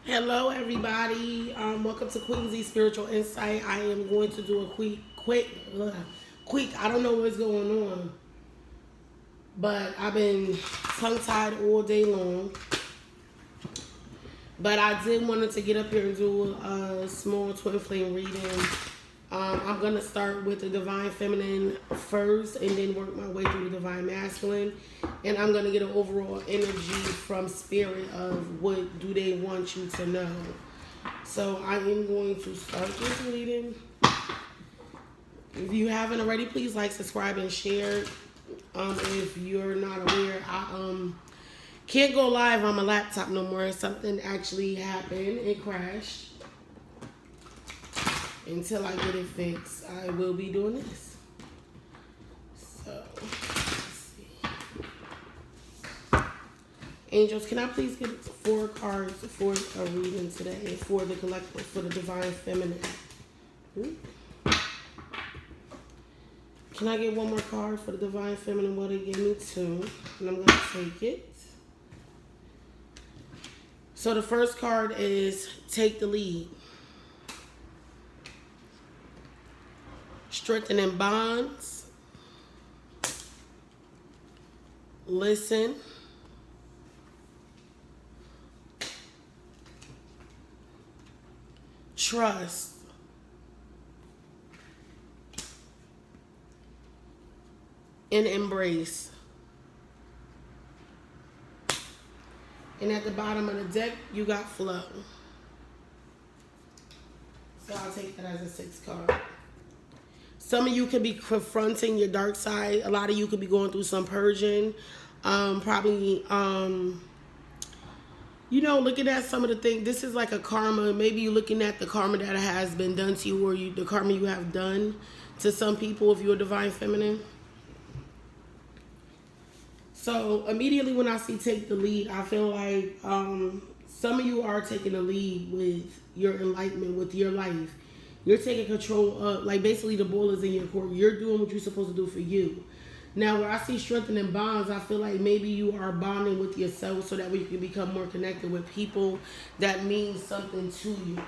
Hello, everybody. Welcome to Queensy Spiritual Insight. I am going to do a quick. I don't know what's going on, but I've been tongue-tied all day long. But I did wanted to get up here and do a small twin flame reading. I'm gonna start with the divine feminine first, and then work my way through the divine masculine. And I'm gonna get an overall energy from spirit of what do they want you to know. So I am going to start this reading. If you haven't already, please like, subscribe, and share. If you're not aware, I can't go live on my laptop no more. Something actually happened. It crashed. Until I get it fixed, I will be doing this. So, let's see. Angels, can I please get 4 cards for a reading today for the collective, for the divine feminine? Ooh. Can I get one more card for the divine feminine? Well, they gave me 2, and I'm going to take it. So the first card is take the lead. Strengthening bonds. Listen. Trust. And embrace. And at the bottom of the deck, you got flow. So I'll take that as a 6 card. Some of you could be confronting your dark side. A lot of you could be going through some purging. Probably, looking at some of the things. This is like a karma. Maybe you're looking at the karma that has been done to you, or the karma you have done to some people if you're a divine feminine. So immediately when I see take the lead, I feel like some of you are taking the lead with your enlightenment, with your life. You're taking control of, like, basically the ball is in your court. You're doing what you're supposed to do for you. Now, where I see strengthening bonds, I feel like maybe you are bonding with yourself so that way you can become more connected with people that mean something to you.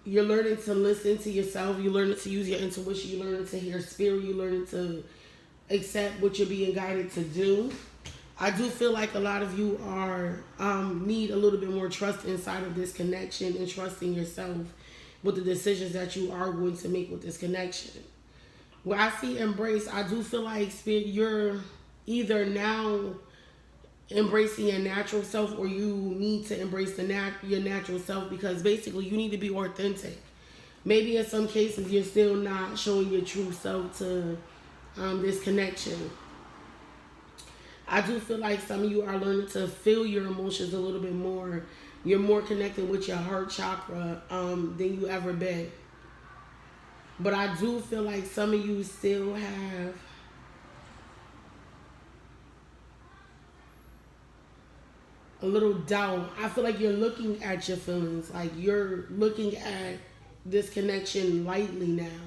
You're learning to listen to yourself. You're learning to use your intuition. You're learning to hear spirit. You're learning to accept what you're being guided to do. I do feel like a lot of you are need a little bit more trust inside of this connection and trusting yourself with the decisions that you are going to make with this connection. Where I see embrace, I do feel like spirit, you're either now embracing your natural self, or you need to embrace your natural self, because basically you need to be authentic. Maybe in some cases you're still not showing your true self to this connection. I do feel like some of you are learning to feel your emotions a little bit more. You're more connected with your heart chakra than you ever been. But I do feel like some of you still have a little doubt. I feel like you're looking at your feelings. Like you're looking at this connection lightly now.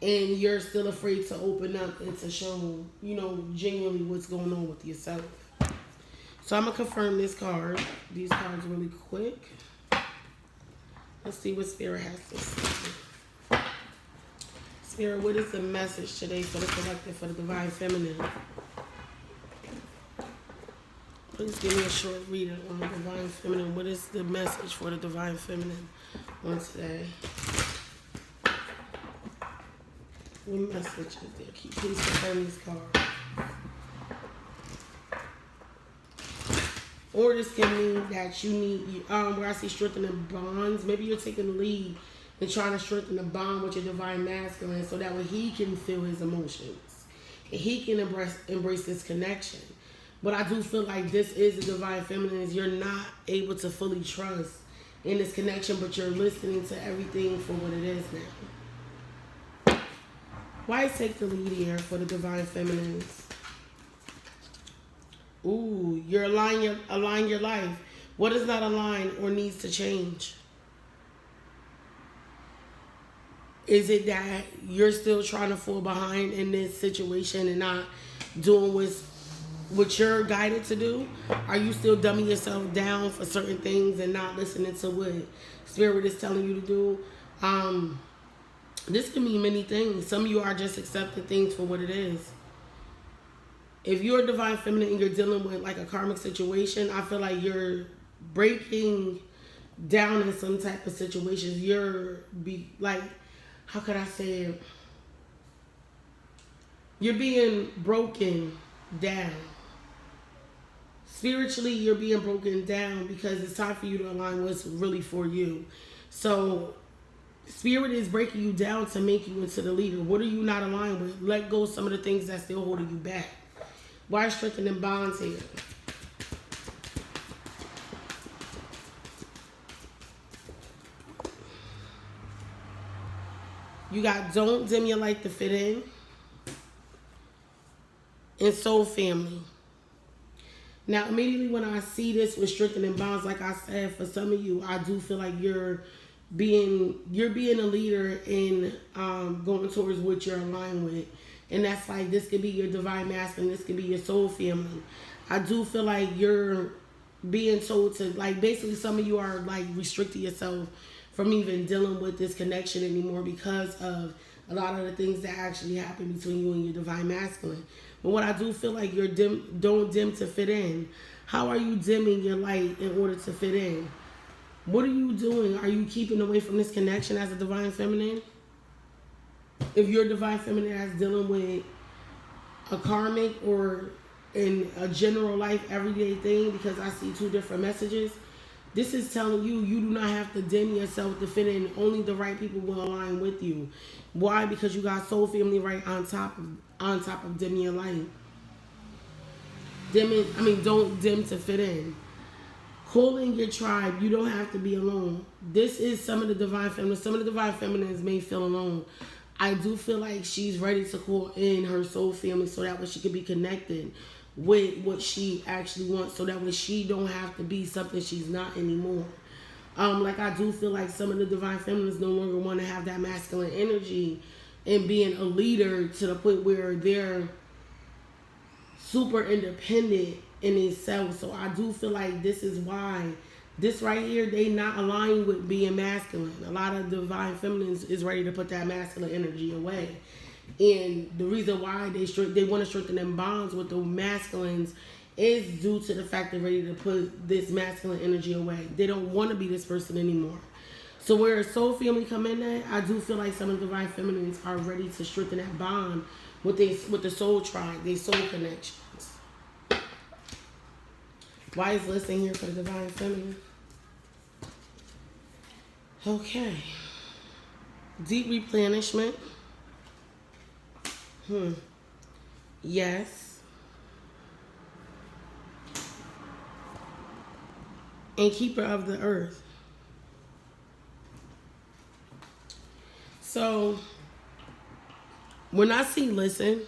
And you're still afraid to open up and to show, genuinely what's going on with yourself. So I'm going to confirm these cards really quick. Let's see what Spirit has to say. Spirit, what is the message today for the collective, for the divine feminine? Please give me a short reading on the divine feminine. What is the message for the divine feminine on today? What message is there? Please confirm these cards. Or this can mean that you need, where I see strengthening bonds. Maybe you're taking the lead and trying to strengthen the bond with your divine masculine so that way he can feel his emotions. And he can embrace this connection. But I do feel like this is the divine feminine. Is you're not able to fully trust in this connection, but you're listening to everything for what it is now. Why take the lead here for the divine feminines? Ooh, you're align your life. What is not aligned or needs to change? Is it that you're still trying to fall behind in this situation and not doing what's what you're guided to do? Are you still dumbing yourself down for certain things and not listening to what spirit is telling you to do? This can mean many things. Some of you are just accepting things for what it is. If you're a divine feminine and you're dealing with like a karmic situation, I feel like you're breaking down in some type of situations. How could I say it? You're being broken down. Spiritually, you're being broken down because it's time for you to align what's really for you. So, spirit is breaking you down to make you into the leader. What are you not aligned with? Let go of some of the things that's still holding you back. Why strengthening bonds here? You got don't dim your light to fit in. And soul family. Now, immediately when I see this with strengthening bonds, like I said, for some of you, I do feel like you're being a leader in going towards what you're aligned with. And that's like, this could be your divine masculine, this could be your soul family. I do feel like you're being told to, like, basically some of you are like restricting yourself from even dealing with this connection anymore because of a lot of the things that actually happen between you and your divine masculine. But what I do feel like you're don't dim to fit in. How are you dimming your light in order to fit in? What are you doing? Are you keeping away from this connection as a divine feminine? If you're a divine feminine that's dealing with a karmic or in a general life everyday thing, because I see two different messages, this is telling you you do not have to dim yourself to fit in. Only the right people will align with you. Why? Because you got soul family right on top of dimming your light. Don't dim to fit in. Calling your tribe. You don't have to be alone. This is some of the divine feminines. Some of the divine feminines may feel alone. I do feel like she's ready to call in her soul family so that way she can be connected with what she actually wants, so that way she don't have to be something she's not anymore. I do feel like some of the divine feminines no longer want to have that masculine energy and being a leader to the point where they're super independent in themselves. So I do feel like this is why this right here, they not aligned with being masculine. A lot of divine feminines is ready to put that masculine energy away. And the reason why they want to strengthen them bonds with the masculines is due to the fact they're ready to put this masculine energy away. They don't want to be this person anymore. So where soul family come in at, I do feel like some of the divine feminines are ready to strengthen that bond with the soul tribe, their soul connections. Why is listening here for the divine feminine? Okay. Deep replenishment. Yes. And keeper of the earth. So, when I see listen,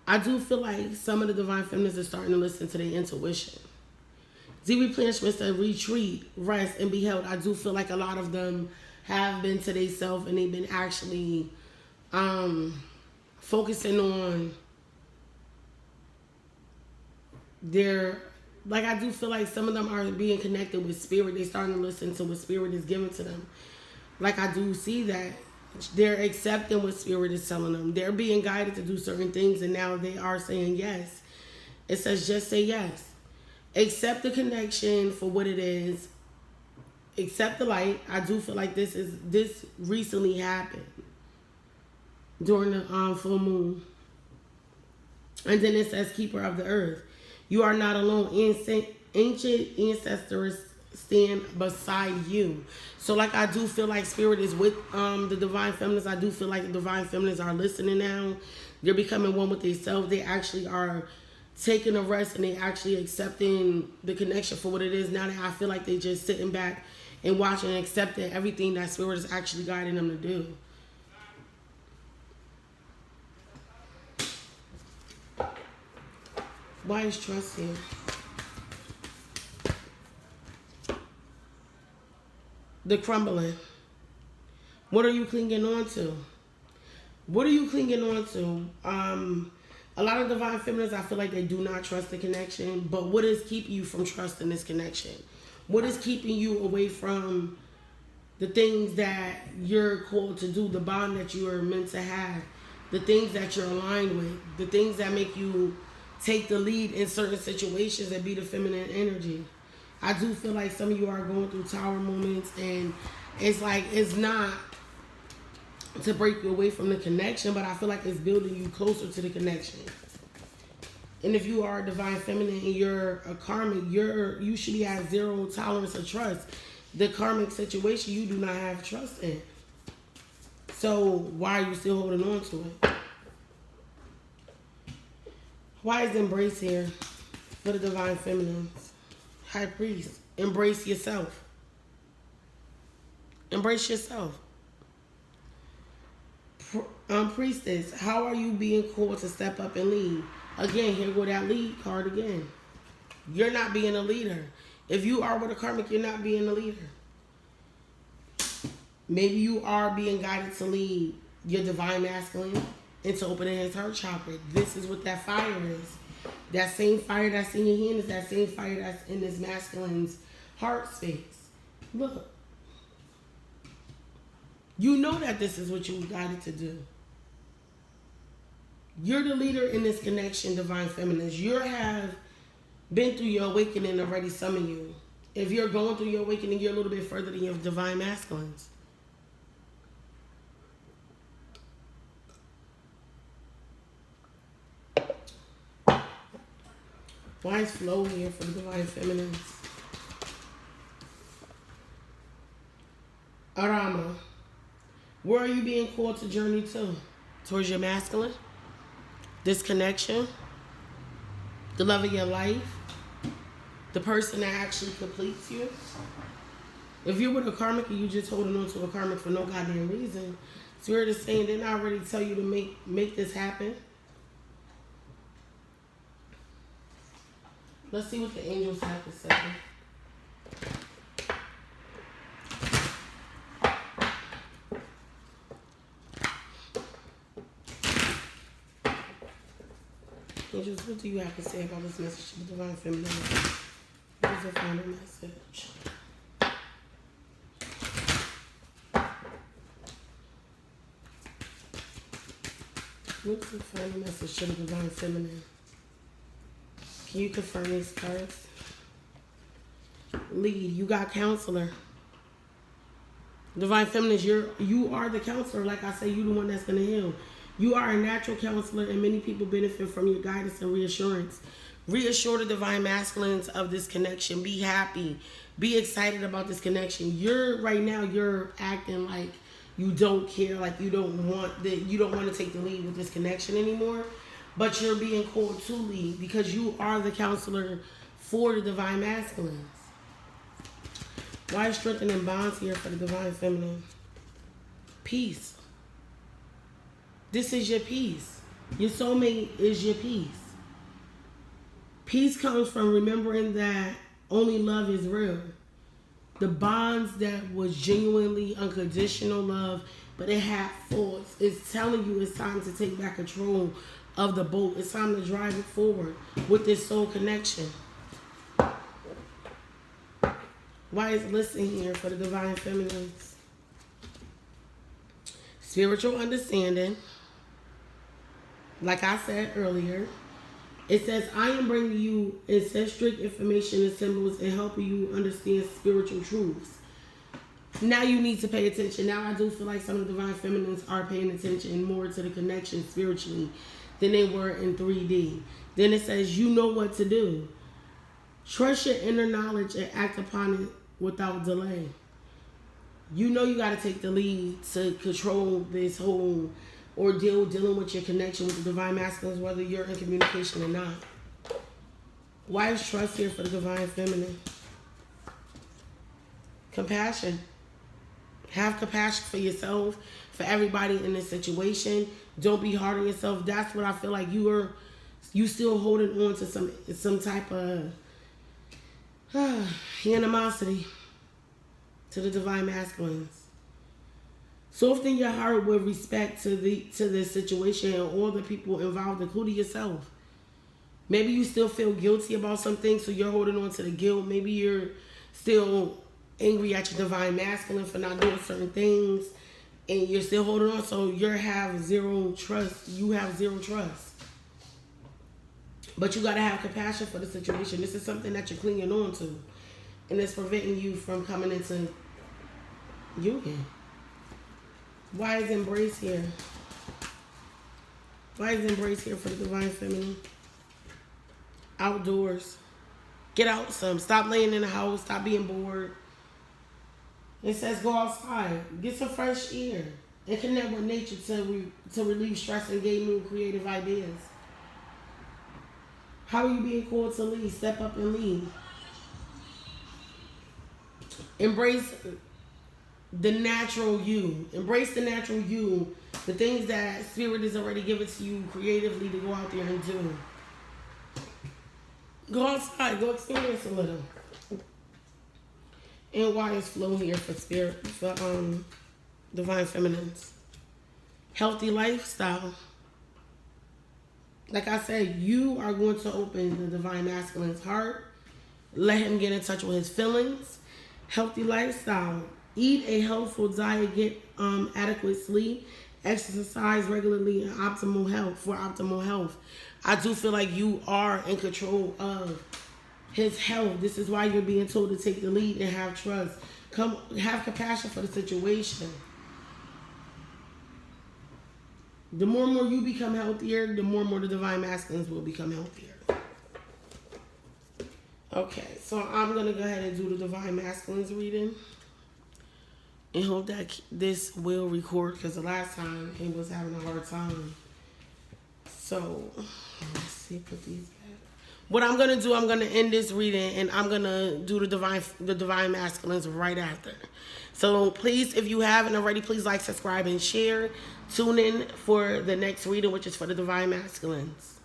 I do feel like some of the divine feminists are starting to listen to their intuition. Deep replenishment said retreat, rest, and be held. I do feel like a lot of them have been to themselves and they've been actually focusing on their, like, I do feel like some of them are being connected with spirit. They're starting to listen to what spirit is giving to them. Like, I do see that. They're accepting what spirit is telling them. They're being guided to do certain things, and now they are saying yes. It says just say yes. Accept the connection for what it is. Accept the light. I do feel like this recently happened during the full moon. And then it says keeper of the earth. You are not alone. Ancient ancestors stand beside you. So like, I do feel like spirit is with the divine feminists. I do feel like the divine feminists are listening now. They're becoming one with themselves. They actually are taking a rest and they actually accepting the connection for what it is. Now that I feel like they just sitting back and watching and accepting everything that spirit is actually guiding them to do. Why is trust here? The crumbling. What are you clinging on to? What are you clinging on to? A lot of divine feminines, I feel like they do not trust the connection. But what is keeping you from trusting this connection? What is keeping you away from the things that you're called to do, the bond that you are meant to have, the things that you're aligned with, the things that make you take the lead in certain situations and be the feminine energy? I do feel like some of you are going through tower moments, and it's like, it's not to break you away from the connection, but I feel like it's building you closer to the connection. And if you are a divine feminine and you're a karmic, you should be at zero tolerance of trust. The karmic situation you do not have trust in. So why are you still holding on to it? Why is embrace here for the divine feminines? High priest, embrace yourself. Embrace yourself. Priestess, how are you being called to step up and lead? Again, here go that lead card again. You're not being a leader. If you are with a karmic, you're not being a leader. Maybe you are being guided to lead your divine masculine into opening his heart chakra. This is what that fire is. That same fire that's in your hand is that same fire that's in this masculine's heart space. Look. You know that this is what you were guided to do. You're the leader in this connection, divine feminines. You have been through your awakening already, some of you. If you're going through your awakening, you're a little bit further than your divine masculines. Why is flow here for the divine feminines? Arama. Where are you being called to journey to? Towards your masculine? This connection? The love of your life? The person that actually completes you? If you're with a karmic and you just holding on to a karmic for no goddamn reason, Spirit is saying, didn't I already tell you to make this happen? Let's see what the angels have to say. Angels, what do you have to say about this message to the divine feminine? What is the final message? What's the final message to the divine feminine? Can you confirm these cards? Lead. You got counselor. Divine feminines, you are the counselor. Like I say, you the one that's gonna heal. You are a natural counselor, and many people benefit from your guidance and reassurance. Reassure the divine masculines of this connection. Be happy. Be excited about this connection. Right now you're acting like you don't care, like you don't want to take the lead with this connection anymore. But you're being called to lead because you are the counselor for the divine masculines. Why is strengthening bonds here for the divine feminine? Peace. This is your peace. Your soulmate is your peace. Peace comes from remembering that only love is real. The bonds that was genuinely unconditional love, but it had faults, it's telling you it's time to take back control of the boat. It's time to drive it forward with this soul connection. Why is listening here for the divine feminines? Spiritual understanding. Like I said earlier, it says, I am bringing you ancestral information and symbols and helping you understand spiritual truths. Now you need to pay attention. Now I do feel like some of the divine feminines are paying attention more to the connection spiritually than they were in 3D. Then it says, you know what to do. Trust your inner knowledge and act upon it without delay. You know you got to take the lead to control this whole ordeal, dealing with your connection with the divine masculines, whether you're in communication or not. Why is trust here for the divine feminine? Compassion. Have compassion for yourself, for everybody in this situation. Don't be hard on yourself. That's what I feel like you still holding on to some type of animosity to the divine masculines. Soften your heart with respect to this situation and all the people involved, including yourself. Maybe you still feel guilty about something, so you're holding on to the guilt. Maybe you're still angry at your divine masculine for not doing certain things, and you're still holding on, so you have zero trust. You have zero trust. But you got to have compassion for the situation. This is something that you're clinging on to, and it's preventing you from coming into union. Why is embrace here? Why is embrace here for the divine feminine? Outdoors. Get out some. Stop laying in the house. Stop being bored. It says go outside. Get some fresh air. And connect with nature to relieve stress and gain new creative ideas. How are you being called to lead? Step up and lead. Embrace the natural you. Embrace the natural you. The things that spirit is already given to you creatively to go out there and do. Go outside. Go experience a little. And why is flow here for spirit, for divine feminines? Healthy lifestyle. Like I said, you are going to open the divine masculine's heart. Let him get in touch with his feelings. Healthy lifestyle. Eat a healthful diet. Get adequate sleep. Exercise regularly and optimal health for optimal health. I do feel like you are in control of his health. This is why you're being told to take the lead and have trust. Come, have compassion for the situation. The more and more you become healthier, the more and more the divine masculines will become healthier. Okay, so I'm going to go ahead and do the divine masculines reading. And hope that this will record, because the last time it was having a hard time. So, let's see, put these back. What I'm going to do, I'm going to end this reading, and I'm going to do the divine masculines right after. So please, if you haven't already, please like, subscribe, and share. Tune in for the next reading, which is for the divine masculines.